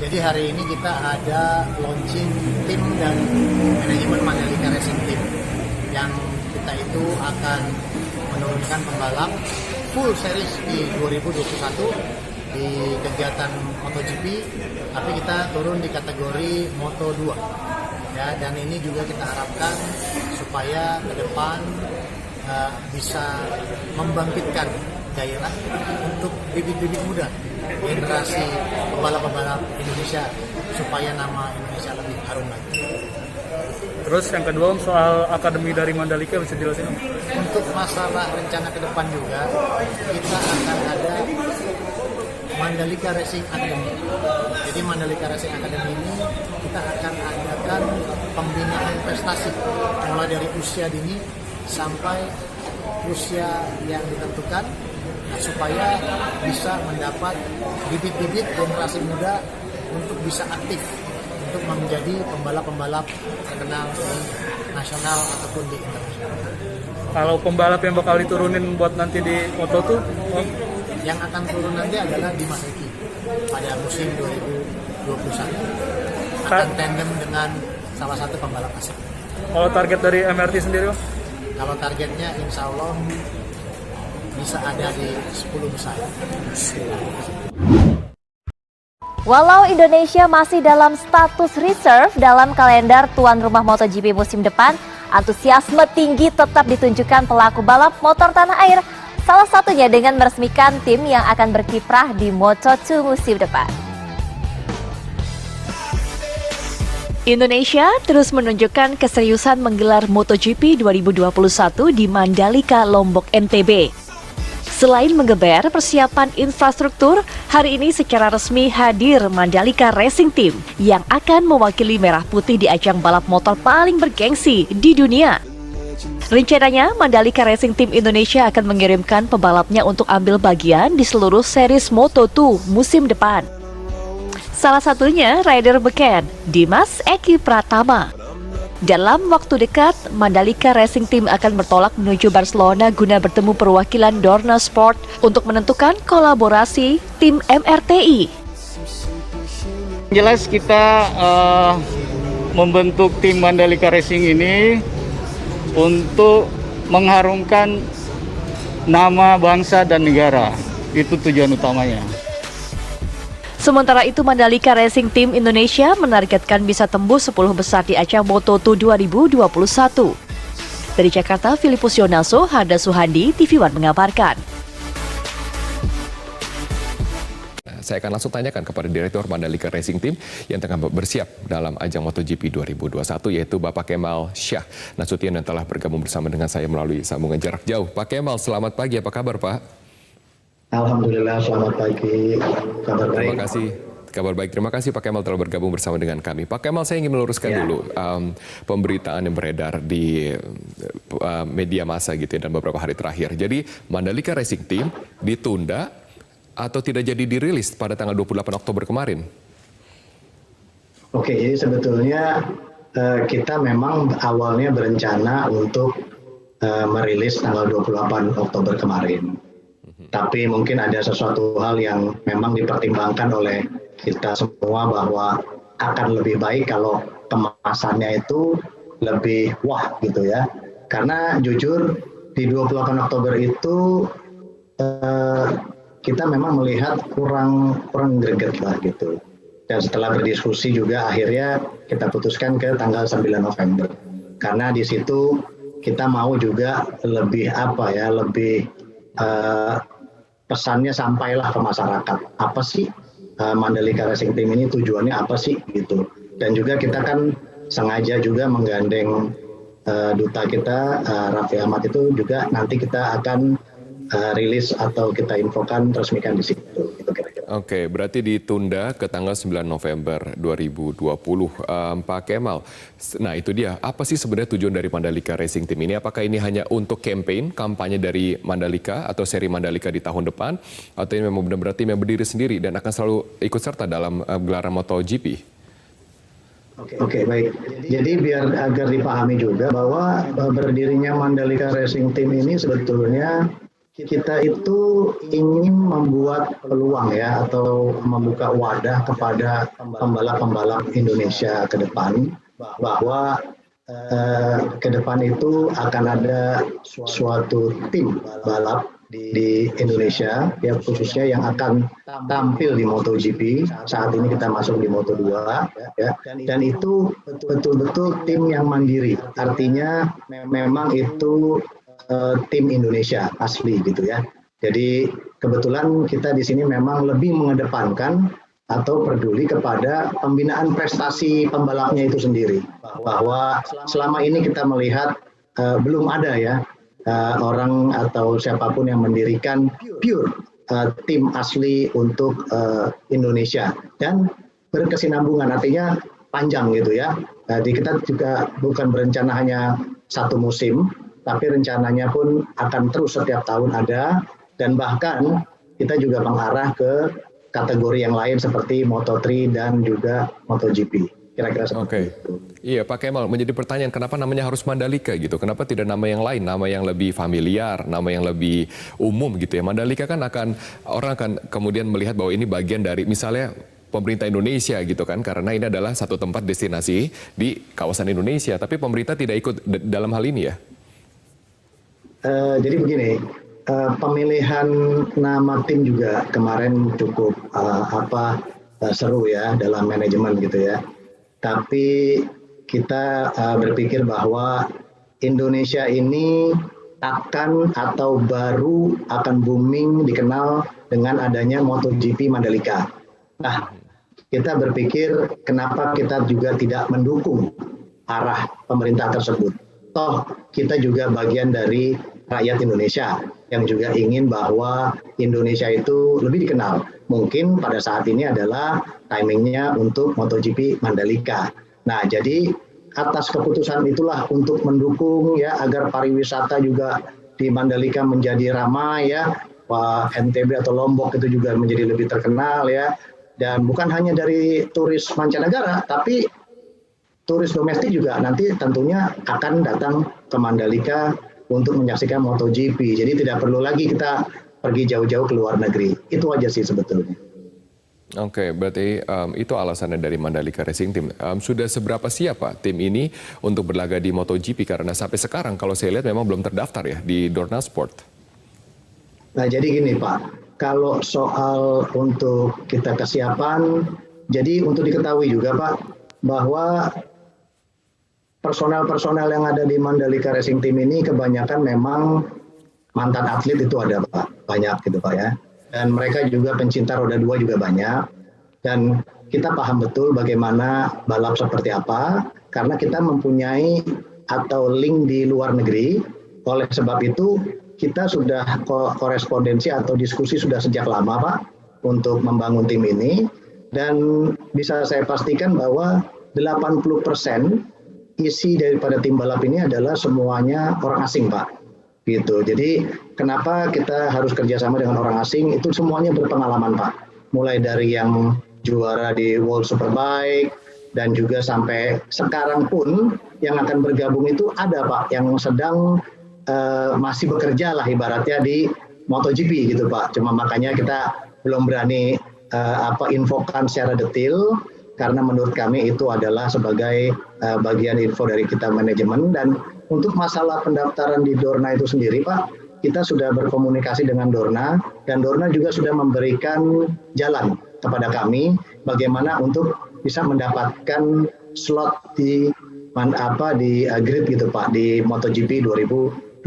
Jadi hari ini kita ada launching tim dan manajemen Mandalika Racing Team yang kita itu akan menurunkan pembalap full series di 2021 di kegiatan MotoGP, tapi kita turun di kategori Moto2 ya, dan ini juga kita harapkan supaya ke depan bisa membangkitkan gairah untuk bibit-bibit muda generasi pembalap-pembalap Indonesia supaya nama Indonesia lebih harum lagi. Terus yang kedua soal akademi dari Mandalika bisa jelasin? Untuk masalah rencana ke depan juga kita akan ada Mandalika Racing Academy. Jadi Mandalika Racing Academy ini kita akan adakan pembinaan prestasi mulai dari usia dini sampai usia yang ditentukan, supaya bisa mendapat bibit-bibit generasi muda untuk bisa aktif untuk menjadi pembalap-pembalap terkenal di nasional ataupun di internasional. Kalau pembalap yang bakal diturunin buat nanti di Moto2, yang akan turun nanti adalah Dimas Eki pada musim 2021 akan tandem dengan salah satu pembalap asing. Kalau target dari MRT sendiri, Bang? Kalau targetnya insya Allah bisa ada di 10 besar. Walau Indonesia masih dalam status reserve dalam kalender tuan rumah MotoGP musim depan, antusiasme tinggi tetap ditunjukkan pelaku balap motor tanah air. Salah satunya dengan meresmikan tim yang akan berkiprah di Moto2 musim depan. Indonesia terus menunjukkan keseriusan menggelar MotoGP 2021 di Mandalika, Lombok, NTB. Selain menggeber persiapan infrastruktur, hari ini secara resmi hadir Mandalika Racing Team yang akan mewakili Merah Putih di ajang balap motor paling bergengsi di dunia. Rencananya, Mandalika Racing Team Indonesia akan mengirimkan pebalapnya untuk ambil bagian di seluruh series Moto2 musim depan. Salah satunya rider beken, Dimas Eki Pratama. Dalam waktu dekat, Mandalika Racing Team akan bertolak menuju Barcelona guna bertemu perwakilan Dorna Sport untuk menentukan kolaborasi tim MRTI. Jelas kita membentuk tim Mandalika Racing ini untuk mengharumkan nama bangsa dan negara. Itu tujuan utamanya. Sementara itu, Mandalika Racing Team Indonesia menargetkan bisa tembus 10 besar di ajang Moto2 2021. Dari Jakarta, Filipus Yonaso, Hada Suhandi, TV One mengabarkan. Saya akan langsung tanyakan kepada Direktur Mandalika Racing Team yang tengah bersiap dalam ajang MotoGP 2021, yaitu Bapak Kemal Syah Nasution yang telah bergabung bersama dengan saya melalui sambungan jarak jauh. Pak Kemal, selamat pagi. Apa kabar, Pak? Alhamdulillah, selamat pagi. Kabar baik. Terima kasih. Kabar baik. Terima kasih Pak Kemal telah bergabung bersama dengan kami. Pak Kemal, saya ingin meluruskan dulu pemberitaan yang beredar di media massa gitu ya, dan beberapa hari terakhir. Jadi Mandalika Racing Team ditunda atau tidak jadi dirilis pada tanggal 28 Oktober kemarin? Oke, jadi sebetulnya kita memang awalnya berencana untuk merilis tanggal 28 Oktober kemarin. Tapi mungkin ada sesuatu hal yang memang dipertimbangkan oleh kita semua bahwa akan lebih baik kalau kemasannya itu lebih wah gitu ya. Karena jujur di 28 Oktober itu kita memang melihat kurang greget lah gitu. Dan setelah berdiskusi juga akhirnya kita putuskan ke tanggal 9 November. Karena di situ kita mau juga lebih pesannya sampailah ke masyarakat. Apa sih Mandalika Racing Team ini, tujuannya apa sih gitu. Dan juga kita kan sengaja juga menggandeng duta kita Raffi Ahmad itu juga nanti kita akan rilis atau kita infokan, resmikan di situ. Gitu kira-kira. Oke, berarti ditunda ke tanggal 9 November 2020. Pak Kemal, nah itu dia. Apa sih sebenarnya tujuan dari Mandalika Racing Team ini? Apakah ini hanya untuk kampanye dari Mandalika atau seri Mandalika di tahun depan? Atau ini memang benar-benar tim yang berdiri sendiri dan akan selalu ikut serta dalam gelaran MotoGP? Oke, baik. Jadi biar agar dipahami juga bahwa berdirinya Mandalika Racing Team ini sebetulnya kita itu ingin membuat peluang ya atau membuka wadah kepada pembalap-pembalap Indonesia ke depan bahwa ke depan itu akan ada suatu tim balap di Indonesia ya khususnya yang akan tampil di MotoGP. Saat ini kita masuk di Moto2 ya, dan itu betul-betul tim yang mandiri, artinya memang itu tim Indonesia asli gitu ya. Jadi kebetulan kita di sini memang lebih mengedepankan atau peduli kepada pembinaan prestasi pembalapnya itu sendiri. Bahwa selama ini kita melihat belum ada ya orang atau siapapun yang mendirikan pure tim asli untuk Indonesia dan berkesinambungan, artinya panjang gitu ya. Jadi kita juga bukan berencana hanya satu musim, tapi rencananya pun akan terus setiap tahun ada, dan bahkan kita juga mengarah ke kategori yang lain seperti Moto3 dan juga MotoGP. Kira-kira seperti itu. Iya Pak Kemal, menjadi pertanyaan kenapa namanya harus Mandalika gitu? Kenapa tidak nama yang lain, nama yang lebih familiar, nama yang lebih umum gitu ya? Mandalika kan orang akan kemudian melihat bahwa ini bagian dari misalnya pemerintah Indonesia gitu kan, karena ini adalah satu tempat destinasi di kawasan Indonesia, tapi pemerintah tidak ikut dalam hal ini ya? Jadi begini, pemilihan nama tim juga kemarin cukup seru ya dalam manajemen gitu ya. Tapi kita berpikir bahwa Indonesia ini akan atau baru akan booming dikenal dengan adanya MotoGP Mandalika. Nah, kita berpikir kenapa kita juga tidak mendukung arah pemerintah tersebut. Toh kita juga bagian dari rakyat Indonesia yang juga ingin bahwa Indonesia itu lebih dikenal. Mungkin pada saat ini adalah timingnya untuk MotoGP Mandalika. Nah, jadi atas keputusan itulah untuk mendukung ya agar pariwisata juga di Mandalika menjadi ramai ya, NTB atau Lombok itu juga menjadi lebih terkenal ya. Dan bukan hanya dari turis mancanegara, tapi turis domestik juga nanti tentunya akan datang ke Mandalika untuk menyaksikan MotoGP. Jadi tidak perlu lagi kita pergi jauh-jauh ke luar negeri. Itu aja sih sebetulnya. Oke, berarti itu alasannya dari Mandalika Racing Team. Sudah seberapa siap Pak tim ini untuk berlaga di MotoGP? Karena sampai sekarang kalau saya lihat memang belum terdaftar ya di Dorna Sport. Nah jadi gini Pak, kalau soal untuk kita kesiapan, jadi untuk diketahui juga Pak, bahwa personel-personel yang ada di Mandalika Racing Team ini kebanyakan memang mantan atlet itu ada Pak, banyak gitu Pak ya. Dan mereka juga pencinta roda 2 juga banyak. Dan kita paham betul bagaimana balap seperti apa, karena kita mempunyai atau link di luar negeri. Oleh sebab itu kita sudah korespondensi atau diskusi sudah sejak lama Pak untuk membangun tim ini. Dan bisa saya pastikan bahwa 80% isi daripada tim balap ini adalah semuanya orang asing Pak. Gitu. Jadi kenapa kita harus kerjasama dengan orang asing, itu semuanya berpengalaman Pak. Mulai dari yang juara di World Superbike dan juga sampai sekarang pun yang akan bergabung itu ada Pak yang sedang masih bekerja lah ibaratnya di MotoGP gitu Pak. Cuma makanya kita belum berani infokan secara detail karena menurut kami itu adalah sebagai bagian info dari kita manajemen. Dan untuk masalah pendaftaran di Dorna itu sendiri Pak, kita sudah berkomunikasi dengan Dorna dan Dorna juga sudah memberikan jalan kepada kami bagaimana untuk bisa mendapatkan slot di grid gitu Pak di MotoGP 2021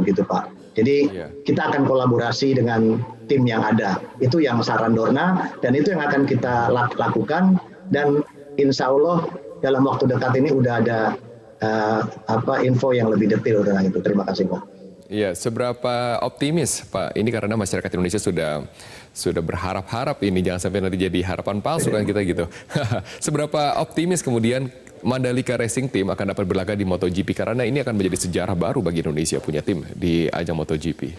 gitu Pak. Jadi kita akan kolaborasi dengan tim yang ada. Itu yang saran Dorna dan itu yang akan kita lakukan, dan insya Allah dalam waktu dekat ini udah ada info yang lebih detail tentang itu. Terima kasih Pak. Iya, seberapa optimis Pak? Ini karena masyarakat Indonesia sudah berharap-harap ini jangan sampai nanti jadi harapan palsu kan kita gitu. Seberapa optimis kemudian Mandalika Racing Team akan dapat berlaga di MotoGP, karena ini akan menjadi sejarah baru bagi Indonesia punya tim di ajang MotoGP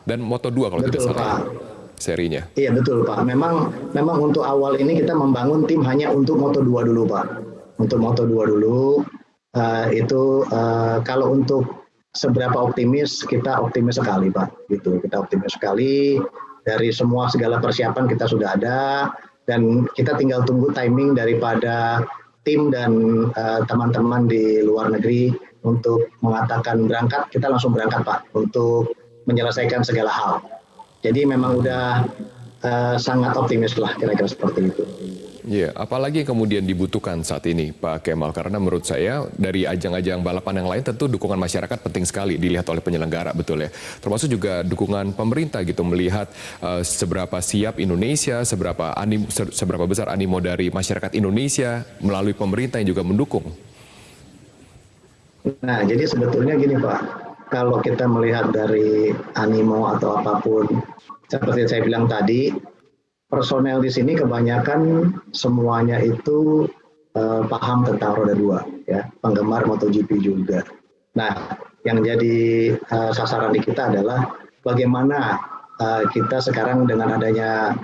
dan Moto2 kalau tidak salah serinya. Iya betul Pak. Memang untuk awal ini kita membangun tim hanya untuk Moto2 dulu Pak. Untuk Moto2 dulu itu kalau untuk seberapa optimis, kita optimis sekali Pak. Gitu. Kita optimis sekali, dari semua segala persiapan kita sudah ada, dan kita tinggal tunggu timing daripada tim dan teman-teman di luar negeri untuk mengatakan berangkat. Kita langsung berangkat Pak, untuk menyelesaikan segala hal. Jadi memang udah sangat optimis lah, kira-kira seperti itu. Iya, apalagi yang kemudian dibutuhkan saat ini Pak Kemal, karena menurut saya dari ajang-ajang balapan yang lain tentu dukungan masyarakat penting sekali dilihat oleh penyelenggara, betul ya. Termasuk juga dukungan pemerintah gitu, melihat seberapa siap Indonesia, seberapa besar animo dari masyarakat Indonesia melalui pemerintah yang juga mendukung. Nah, jadi sebetulnya gini Pak, kalau kita melihat dari animo atau apapun, seperti saya bilang tadi, personel di sini kebanyakan semuanya itu paham tentang roda 2, ya, penggemar MotoGP juga. Nah, yang jadi sasaran di kita adalah bagaimana kita sekarang dengan adanya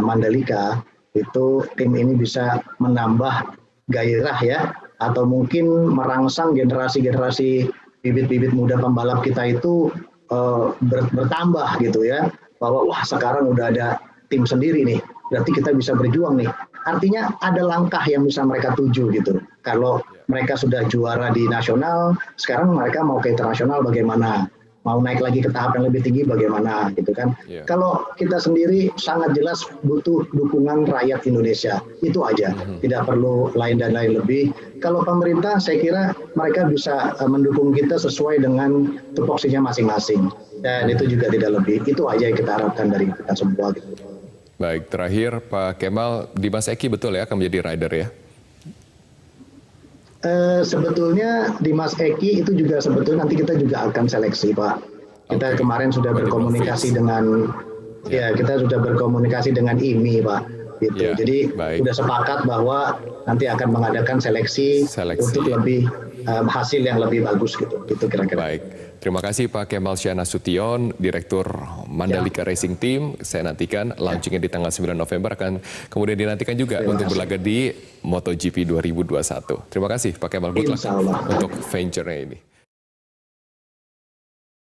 Mandalika, itu tim ini bisa menambah gairah ya, atau mungkin merangsang generasi-generasi bibit-bibit muda pembalap kita itu bertambah gitu ya, bahwa wah sekarang udah ada tim sendiri nih, berarti kita bisa berjuang nih. Artinya ada langkah yang bisa mereka tuju gitu. Kalau mereka sudah juara di nasional, sekarang mereka mau ke internasional bagaimana? Mau naik lagi ke tahap yang lebih tinggi bagaimana gitu kan? Yeah. Kalau kita sendiri sangat jelas butuh dukungan rakyat Indonesia, itu aja. Tidak perlu lain dan lain lebih. Kalau pemerintah saya kira mereka bisa mendukung kita sesuai dengan tupoksinya masing-masing. Dan itu juga tidak lebih. Itu aja yang kita harapkan dari kita semua gitu. Baik, terakhir Pak Kemal, Dimas Eki betul ya akan menjadi rider ya? Sebetulnya Dimas Eki itu juga sebetulnya nanti kita juga akan seleksi Pak. Kita kemarin sudah berkomunikasi dengan kita sudah berkomunikasi dengan IMI Pak. Gitu. Ya, jadi baik. sudah sepakat bahwa nanti akan mengadakan seleksi. Untuk lebih hasil yang lebih bagus gitu. Itu kira-kira. Baik. Terima kasih Pak Kemal Syanasution, Direktur Mandalika Racing Team. Saya nantikan launchingnya di tanggal 9 November akan kemudian dinantikan juga untuk berlaga di MotoGP 2021. Terima kasih Pak Kemal, good luck untuk venture-nya ini.